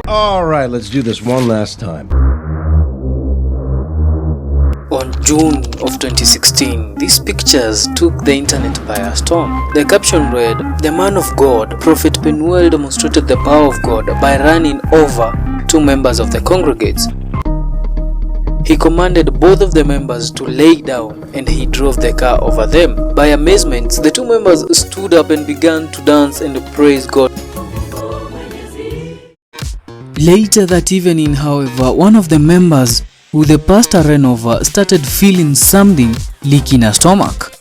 Alright, let's do this one last time. On June of 2016, these pictures took the internet by a storm. The caption read, "The man of God, Prophet Penuel, demonstrated the power of God by running over two members of the congregates. He commanded both of the members to lay down and he drove the car over them. By amazement, the two members stood up and began to dance and praise God." Later that evening, however, one of the members who the pastor ran over started feeling something leak in her stomach.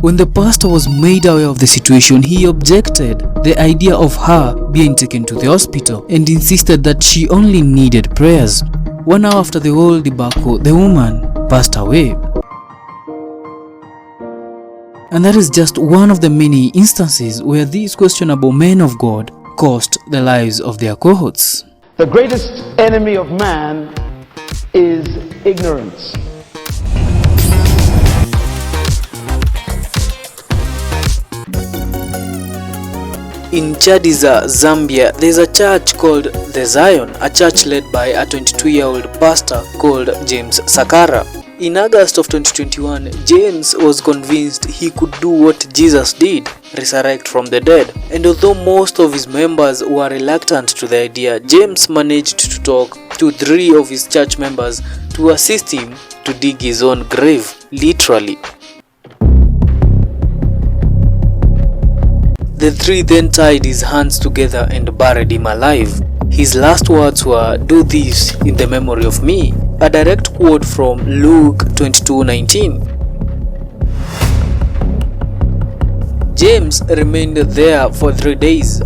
When the pastor was made aware of the situation, he objected the idea of her being taken to the hospital and insisted that she only needed prayers. 1 hour after the whole debacle, the woman passed away. And that is just one of the many instances where these questionable men of God cost the lives of their cohorts. The greatest enemy of man is ignorance. In Chadiza, Zambia, there is a church called the Zion, a church led by a 22-year-old pastor called James Sakara. In August of 2021, James was convinced he could do what Jesus did, resurrect from the dead. And although most of his members were reluctant to the idea, James managed to talk to 3 of his church members to assist him to dig his own grave, literally. The 3 then tied his hands together and buried him alive. His last words were, "Do this in the memory of me," a direct quote from Luke 22:19. James remained there for 3 days.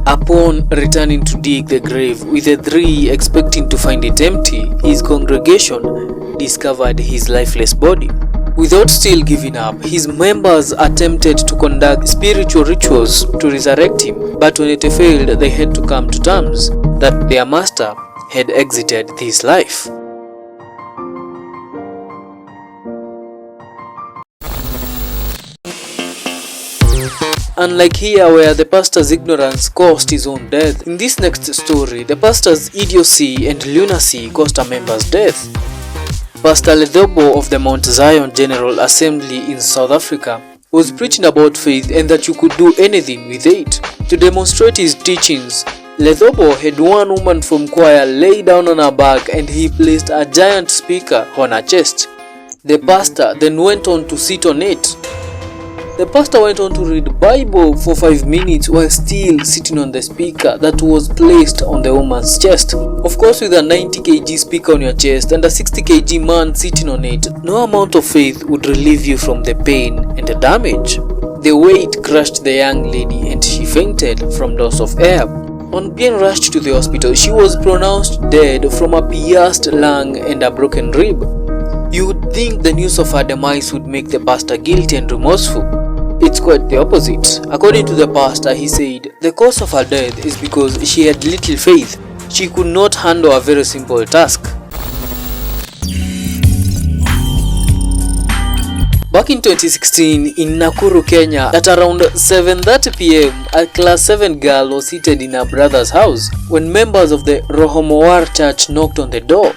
Upon returning to dig the grave, with the 3 expecting to find it empty, his congregation discovered his lifeless body. Without still giving up, his members attempted to conduct spiritual rituals to resurrect him, but when it failed, they had to come to terms that their master had exited this life. Unlike here where the pastor's ignorance caused his own death, in this next story, the pastor's idiocy and lunacy caused a member's death. Pastor Ledhobo of the Mount Zion General Assembly in South Africa was preaching about faith and that you could do anything with it. To demonstrate his teachings, Ledhobo had one woman from choir lay down on her back and he placed a giant speaker on her chest. The pastor then went on to sit on it. The pastor went on to read Bible for 5 minutes while still sitting on the speaker that was placed on the woman's chest. Of course, with a 90 kg speaker on your chest and a 60 kg man sitting on it, no amount of faith would relieve you from the pain and the damage. The weight crushed the young lady and she fainted from loss of air. On being rushed to the hospital, she was pronounced dead from a pierced lung and a broken rib. You would think the news of her demise would make the pastor guilty and remorseful. It's quite the opposite. According to the pastor, he said, the cause of her death is because she had little faith. She could not handle a very simple task. Back in 2016, in Nakuru, Kenya, at around 7:30 p.m., a class 7 girl was seated in her brother's house when members of the Rohomowar church knocked on the door.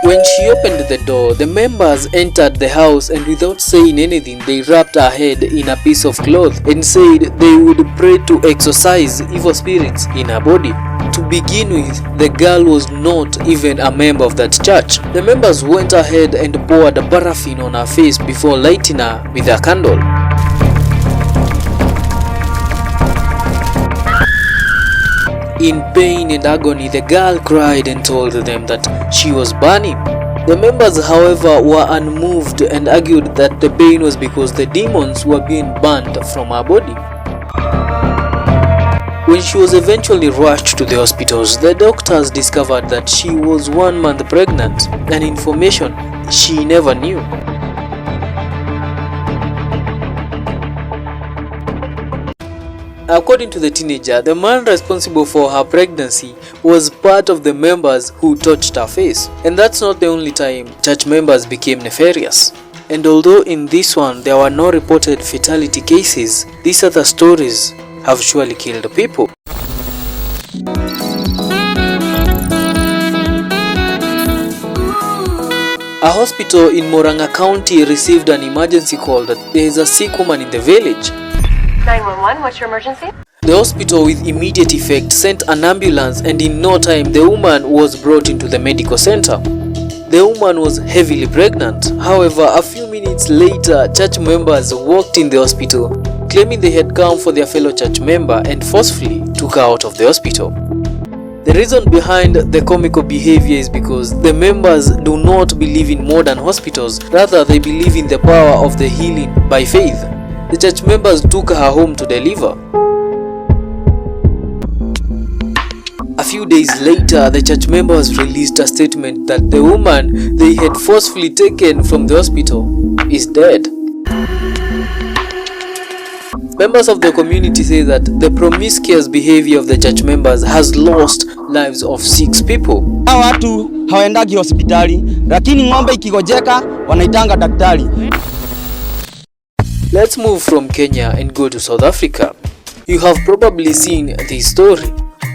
When she opened the door, the members entered the house and without saying anything, they wrapped her head in a piece of cloth and said they would pray to exorcise evil spirits in her body. To begin with, the girl was not even a member of that church. The members went ahead and poured paraffin on her face before lighting her with a candle. In pain and agony, the girl cried and told them that she was burning. The members, however, were unmoved and argued that the pain was because the demons were being burnt from her body. When she was eventually rushed to the hospitals, the doctors discovered that she was 1 month pregnant, an information she never knew. According to the teenager, the man responsible for her pregnancy was part of the members who touched her face. And that's not the only time church members became nefarious. And although in this one there were no reported fatality cases, these other stories have surely killed people. hospital in Murang'a County received an emergency call that there is a sick woman in the village. 911, what's your emergency? The hospital with immediate effect sent an ambulance, and in no time the woman was brought into the medical center. The woman was heavily pregnant. However, a few minutes later, church members walked in the hospital, claiming they had come for their fellow church member and forcefully took her out of the hospital. The reason behind the comical behavior is because the members do not believe in modern hospitals, rather they believe in the power of the healing by faith. The church members took her home to deliver. A few days later, the church members released a statement that the woman they had forcefully taken from the hospital is dead. Members of the community say that the promiscuous behavior of the church members has lost lives of 6 people. Hawa watu hawaendagi hospitali, lakini ng'ombe ikigojeka wanaitanga daktari. Let's move from Kenya and go to South Africa. You have probably seen this story.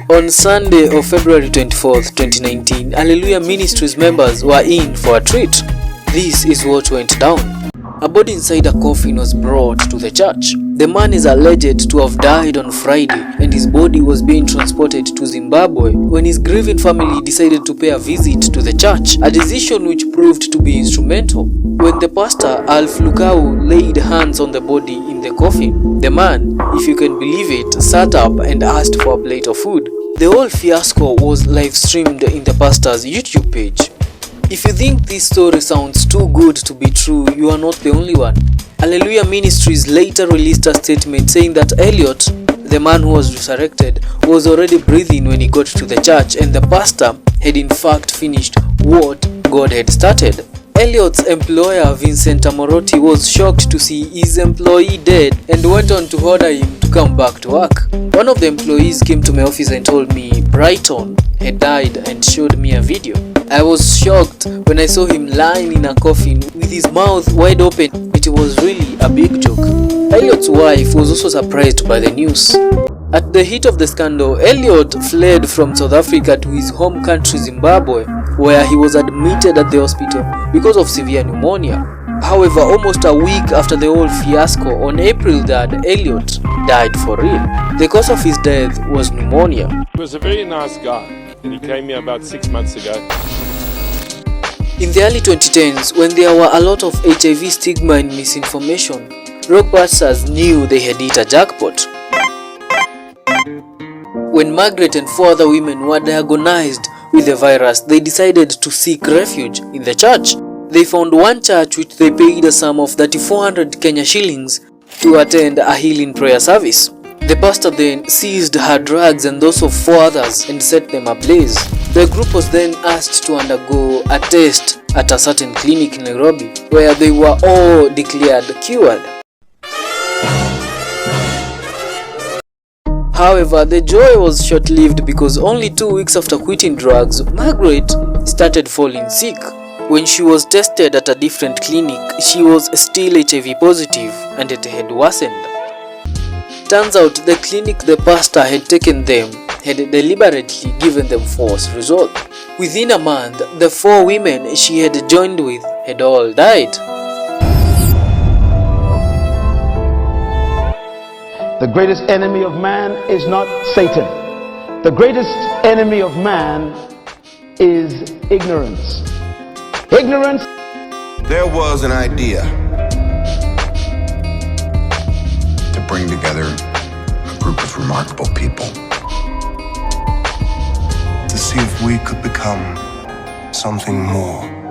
On Sunday of February 24th, 2019, Hallelujah Ministries members were in for a treat. This is what went down. A body inside a coffin was brought to the church. The man is alleged to have died on Friday, and his body was being transported to Zimbabwe when his grieving family decided to pay a visit to the church, a decision which proved to be instrumental. When the pastor, Alph Lukaku, laid hands on the body in the coffin, the man, if you can believe it, sat up and asked for a plate of food. The whole fiasco was live streamed in the pastor's YouTube page. If you think this story sounds too good to be true, you are not the only one. Hallelujah Ministries later released a statement saying that Elliot, the man who was resurrected, was already breathing when he got to the church, and the pastor had in fact finished what God had started. Elliot's employer, Vincent, was shocked to see his employee dead and went on to order him to come back to work. One of the employees came to my office and told me Brighton had died and showed me a video. I was shocked when I saw him lying in a coffin with his mouth wide open. It was really a big joke. Elliot's wife was also surprised by the news. At the heat of the scandal, Elliot fled from South Africa to his home country Zimbabwe, where he was admitted at the hospital because of severe pneumonia. However, almost a week after the whole fiasco, on April 3rd, Elliot died for real. The cause of his death was pneumonia. He was a very nice guy, and he came here about 6 months ago. In the early 2010s, when there were a lot of HIV stigma and misinformation, rock pastors knew they had hit a jackpot. When Margaret and 4 other women were diagnosed with the virus, they decided to seek refuge in the church. They found one church which they paid a sum of 3,400 Kenya shillings to attend a healing prayer service. The pastor then seized her drugs and those of 4 others and set them ablaze. The group was then asked to undergo a test at a certain clinic in Nairobi, where they were all declared cured. However, the joy was short-lived because only 2 weeks after quitting drugs, Margaret started falling sick. When she was tested at a different clinic, she was still HIV positive and it had worsened. Turns out the clinic the pastor had taken them had deliberately given them false results. Within a month, the 4 women she had joined with had all died. The greatest enemy of man is not Satan. The greatest enemy of man is ignorance. Ignorance. There was an idea to bring together a group of remarkable people to see if we could become something more.